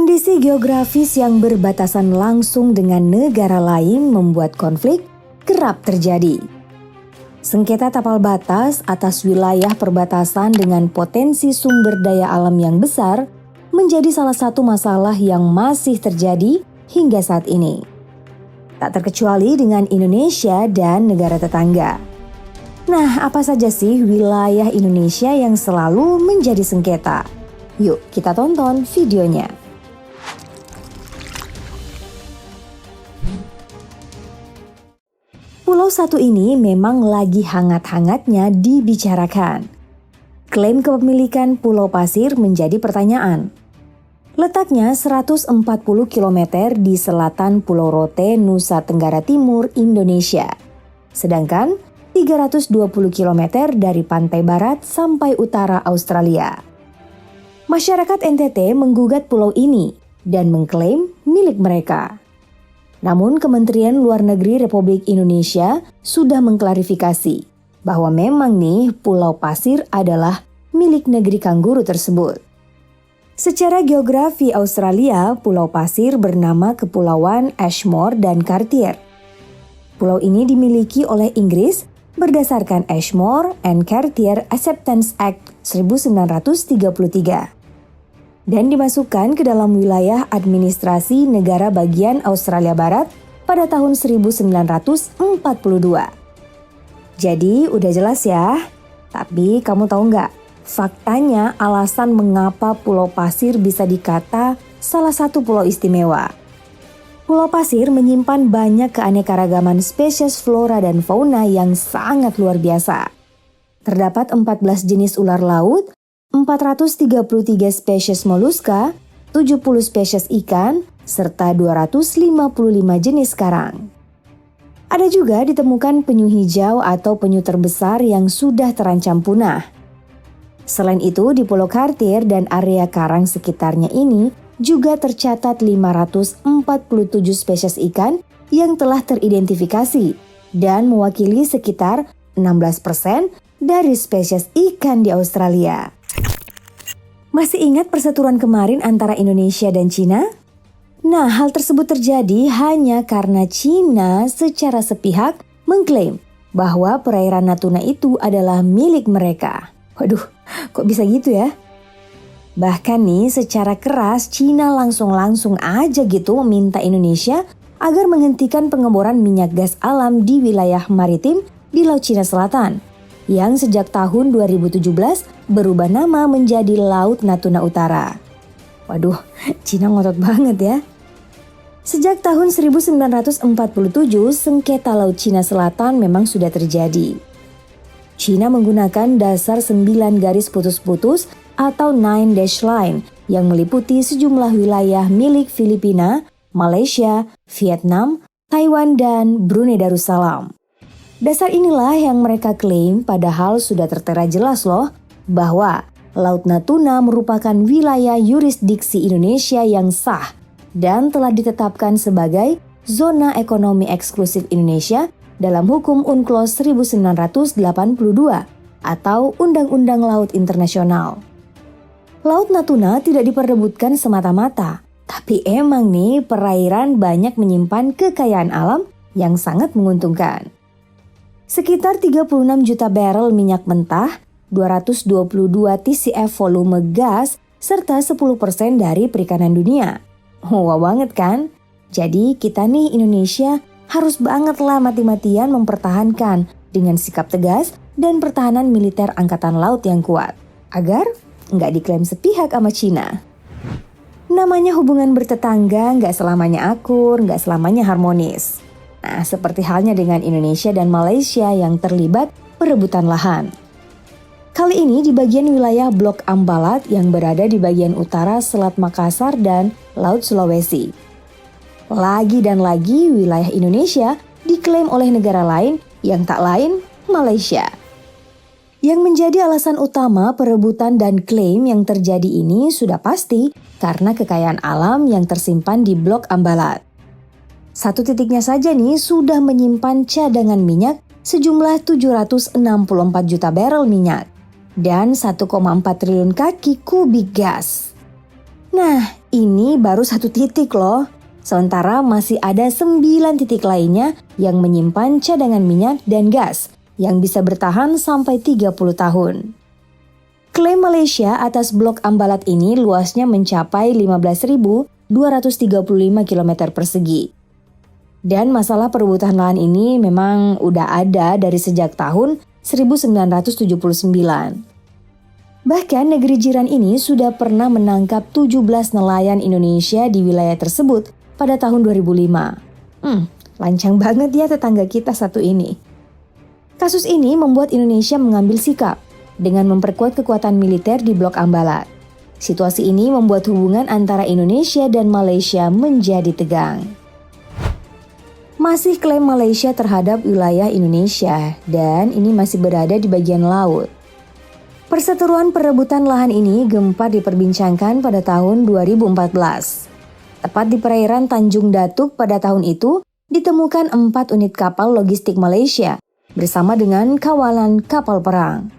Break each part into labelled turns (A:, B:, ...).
A: Kondisi geografis yang berbatasan langsung dengan negara lain membuat konflik kerap terjadi. Sengketa tapal batas atas wilayah perbatasan dengan potensi sumber daya alam yang besar menjadi salah satu masalah yang masih terjadi hingga saat ini. Tak terkecuali dengan Indonesia dan negara tetangga. Nah, apa saja sih wilayah Indonesia yang selalu menjadi sengketa? Yuk kita tonton videonya. Pulau satu ini memang lagi hangat-hangatnya dibicarakan. Klaim kepemilikan Pulau Pasir menjadi pertanyaan. Letaknya 140 km di selatan Pulau Rote, Nusa Tenggara Timur, Indonesia. Sedangkan 320 km dari pantai barat sampai utara Australia. Masyarakat NTT menggugat pulau ini dan mengklaim milik mereka. Namun Kementerian Luar Negeri Republik Indonesia sudah mengklarifikasi bahwa memang nih Pulau Pasir adalah milik negeri kanguru tersebut. Secara geografi Australia, Pulau Pasir bernama Kepulauan Ashmore dan Cartier. Pulau ini dimiliki oleh Inggris berdasarkan Ashmore and Cartier Acceptance Act 1933. Dan dimasukkan ke dalam wilayah administrasi negara bagian Australia Barat pada tahun 1942. Jadi udah jelas ya, tapi kamu tahu nggak? Faktanya alasan mengapa Pulau Pasir bisa dikata salah satu pulau istimewa. Pulau Pasir menyimpan banyak keanekaragaman spesies flora dan fauna yang sangat luar biasa. Terdapat 14 jenis ular laut, 433 spesies moluska, 70 spesies ikan, serta 255 jenis karang. Ada juga ditemukan penyu hijau atau penyu terbesar yang sudah terancam punah. Selain itu, di Pulau Cartier dan area karang sekitarnya ini juga tercatat 547 spesies ikan yang telah teridentifikasi dan mewakili sekitar 16% dari spesies ikan di Australia. Masih ingat perseteruan kemarin antara Indonesia dan Cina? Nah, hal tersebut terjadi hanya karena Cina secara sepihak mengklaim bahwa perairan Natuna itu adalah milik mereka. Waduh, kok bisa gitu ya? Bahkan nih, secara keras Cina langsung aja gitu meminta Indonesia agar menghentikan pengeboran minyak gas alam di wilayah maritim di Laut Cina Selatan, yang sejak tahun 2017 berubah nama menjadi Laut Natuna Utara. Waduh, Cina ngotot banget ya. Sejak tahun 1947, sengketa Laut Cina Selatan memang sudah terjadi. Cina menggunakan dasar 9 garis putus-putus atau 9 dash line yang meliputi sejumlah wilayah milik Filipina, Malaysia, Vietnam, Taiwan, dan Brunei Darussalam. Dasar inilah yang mereka klaim, padahal sudah tertera jelas loh bahwa Laut Natuna merupakan wilayah yurisdiksi Indonesia yang sah dan telah ditetapkan sebagai zona ekonomi eksklusif Indonesia dalam hukum UNCLOS 1982 atau Undang-Undang Laut Internasional. Laut Natuna tidak diperebutkan semata-mata, tapi emang nih perairan banyak menyimpan kekayaan alam yang sangat menguntungkan. Sekitar 36 juta barel minyak mentah, 222 TCF volume gas, serta 10% dari perikanan dunia. Wah banget kan? Jadi kita nih Indonesia harus banget lah mati-matian mempertahankan dengan sikap tegas dan pertahanan militer angkatan laut yang kuat, agar nggak diklaim sepihak sama Cina. Namanya hubungan bertetangga nggak selamanya akur, nggak selamanya harmonis. Nah, seperti halnya dengan Indonesia dan Malaysia yang terlibat perebutan lahan. Kali ini di bagian wilayah Blok Ambalat yang berada di bagian utara Selat Makassar dan Laut Sulawesi. Lagi dan lagi wilayah Indonesia diklaim oleh negara lain yang tak lain Malaysia. Yang menjadi alasan utama perebutan dan klaim yang terjadi ini sudah pasti karena kekayaan alam yang tersimpan di Blok Ambalat. Satu titiknya saja nih sudah menyimpan cadangan minyak sejumlah 764 juta barel minyak dan 1,4 triliun kaki kubik gas. Nah, Ini baru 1 titik loh. Sementara masih ada 9 titik lainnya yang menyimpan cadangan minyak dan gas yang bisa bertahan sampai 30 tahun. Klaim Malaysia atas blok Ambalat ini luasnya mencapai 15.235 km persegi. Dan masalah perebutan lahan ini memang udah ada dari sejak tahun 1979. Bahkan negeri jiran ini sudah pernah menangkap 17 nelayan Indonesia di wilayah tersebut pada tahun 2005. Lancang banget ya tetangga kita satu ini. Kasus ini membuat Indonesia mengambil sikap dengan memperkuat kekuatan militer di blok Ambalat. Situasi ini membuat hubungan antara Indonesia dan Malaysia menjadi tegang. Masih klaim Malaysia terhadap wilayah Indonesia dan ini masih berada di bagian laut. Perseteruan perebutan lahan ini gempa diperbincangkan pada tahun 2014. Tepat di perairan Tanjung Datuk pada tahun itu ditemukan 4 unit kapal logistik Malaysia bersama dengan kawalan kapal perang.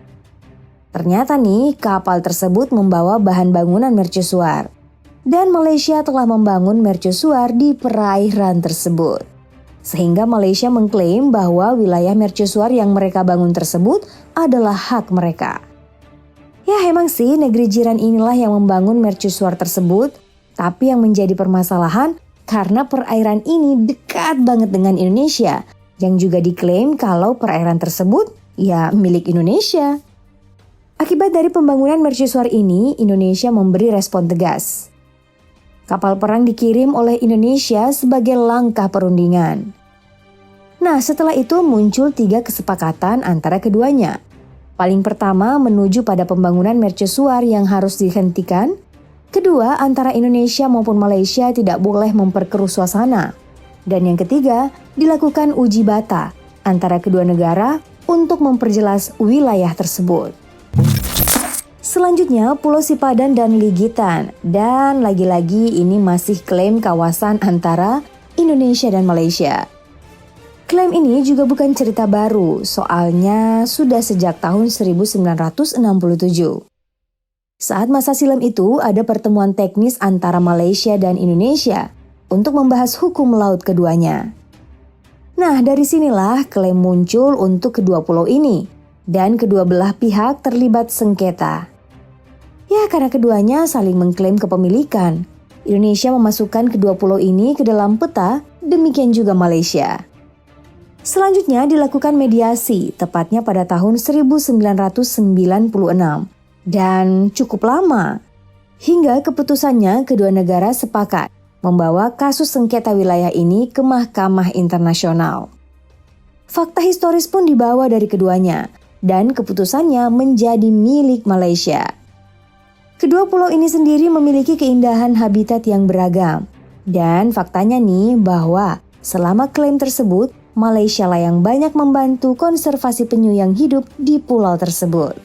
A: Ternyata nih kapal tersebut membawa bahan bangunan mercusuar dan Malaysia telah membangun mercusuar di perairan tersebut. Sehingga Malaysia mengklaim bahwa wilayah mercusuar yang mereka bangun tersebut adalah hak mereka. Ya emang sih negeri jiran inilah yang membangun mercusuar tersebut, tapi yang menjadi permasalahan karena perairan ini dekat banget dengan Indonesia, yang juga diklaim kalau perairan tersebut ya milik Indonesia. Akibat dari pembangunan mercusuar ini, Indonesia memberi respon tegas. Kapal perang dikirim oleh Indonesia sebagai langkah perundingan. Nah, setelah itu muncul 3 kesepakatan antara keduanya. Paling pertama, menuju pada pembangunan mercusuar yang harus dihentikan. Kedua, antara Indonesia maupun Malaysia tidak boleh memperkeruh suasana. Dan yang ketiga, dilakukan uji bata antara kedua negara untuk memperjelas wilayah tersebut. Selanjutnya Pulau Sipadan dan Ligitan, dan lagi-lagi ini masih klaim kawasan antara Indonesia dan Malaysia. Klaim ini juga bukan cerita baru, soalnya sudah sejak tahun 1967. Saat masa silam itu ada pertemuan teknis antara Malaysia dan Indonesia untuk membahas hukum laut keduanya. Nah, dari sinilah klaim muncul untuk kedua pulau ini, dan kedua belah pihak terlibat sengketa. Ya, karena keduanya saling mengklaim kepemilikan. Indonesia memasukkan kedua pulau ini ke dalam peta, demikian juga Malaysia. Selanjutnya dilakukan mediasi, tepatnya pada tahun 1996, dan cukup lama. Hingga keputusannya kedua negara sepakat membawa kasus sengketa wilayah ini ke Mahkamah Internasional. Fakta historis pun dibawa dari keduanya, dan keputusannya menjadi milik Malaysia. Kedua pulau ini sendiri memiliki keindahan habitat yang beragam. Dan faktanya nih bahwa selama klaim tersebut, Malaysia lah yang banyak membantu konservasi penyu yang hidup di pulau tersebut.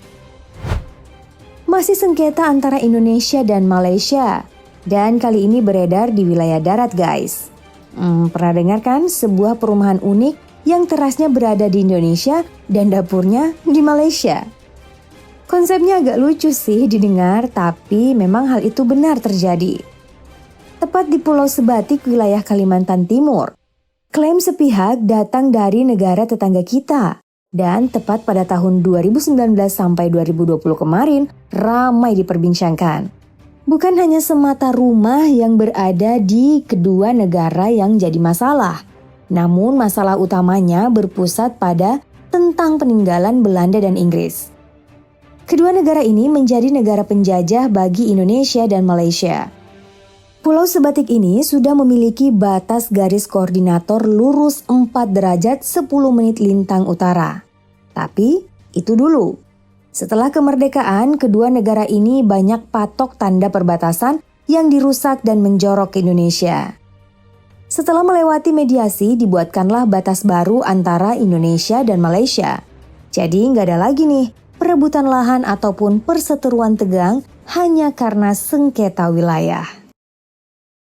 A: Masih sengketa antara Indonesia dan Malaysia. Dan kali ini beredar di wilayah darat guys. Pernah dengar kan sebuah perumahan unik yang terasnya berada di Indonesia dan dapurnya di Malaysia? Konsepnya agak lucu sih didengar, tapi memang hal itu benar terjadi. Tepat di Pulau Sebatik, wilayah Kalimantan Timur. Klaim sepihak datang dari negara tetangga kita. Dan tepat pada tahun 2019 sampai 2020 kemarin, ramai diperbincangkan. Bukan hanya semata rumah yang berada di kedua negara yang jadi masalah. Namun masalah utamanya berpusat pada tentang peninggalan Belanda dan Inggris. Kedua negara ini menjadi negara penjajah bagi Indonesia dan Malaysia. Pulau Sebatik ini sudah memiliki batas garis koordinator lurus 4 derajat 10 menit lintang utara. Tapi itu dulu. Setelah kemerdekaan, kedua negara ini banyak patok tanda perbatasan yang dirusak dan menjorok ke Indonesia. Setelah melewati mediasi, dibuatkanlah batas baru antara Indonesia dan Malaysia. Jadi nggak ada lagi nih perebutan lahan ataupun perseteruan tegang hanya karena sengketa wilayah.